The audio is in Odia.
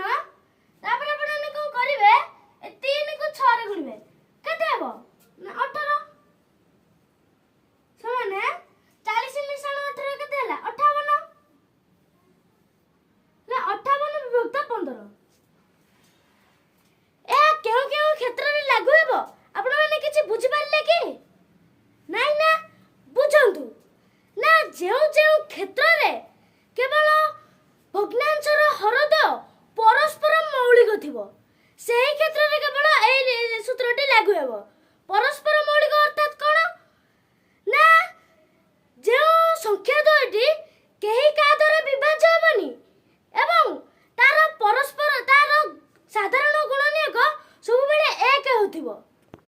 ନା ତାପରେ ଆପଣ କଣ କରିବେ 3 କୁ 6 ରେ ଗୁଣିବେ କେତେ ହେବ ନା 18 ସମାନେ 40 ମିଶାଣ 18 କେତେ ହେଲା 58 ନା 58 ବିଭକ୍ତ 15 ଏହା କେଉଁ କେଉଁ କ୍ଷେତ୍ରରେ ଲାଗୁ ହେବ ଆପଣ ମାନେ କିଛି ବୁଝି ପାରିଲେ କି ନାଇଁ ନା ବୁଝନ୍ତୁ ନା ଯେଉଁ ଯେଉଁ କ୍ଷେତ୍ରରେ କେବଳ ଭଗ୍ନାଂଶର ହରଦ ପରସ୍ପର ମୌଳିକ ଥିବ ସେହି କ୍ଷେତ୍ରରେ କେବଳ ଏହି ସୂତ୍ରଟି ଲାଗୁ ହେବ ପରସ୍ପର ମୌଳିକ ଅର୍ଥାତ୍ କ'ଣ ନା ଯେଉଁ ସଂଖ୍ୟା ଦୁଇଟି କେହି କାହା ଦ୍ୱାରା ବିଭାଜ୍ୟ ହେବନି ଏବଂ ତାର ପରସ୍ପର ତାର ସାଧାରଣ ଗୁଣନୀୟକ ସବୁବେଳେ 1 ହେଉଥିବ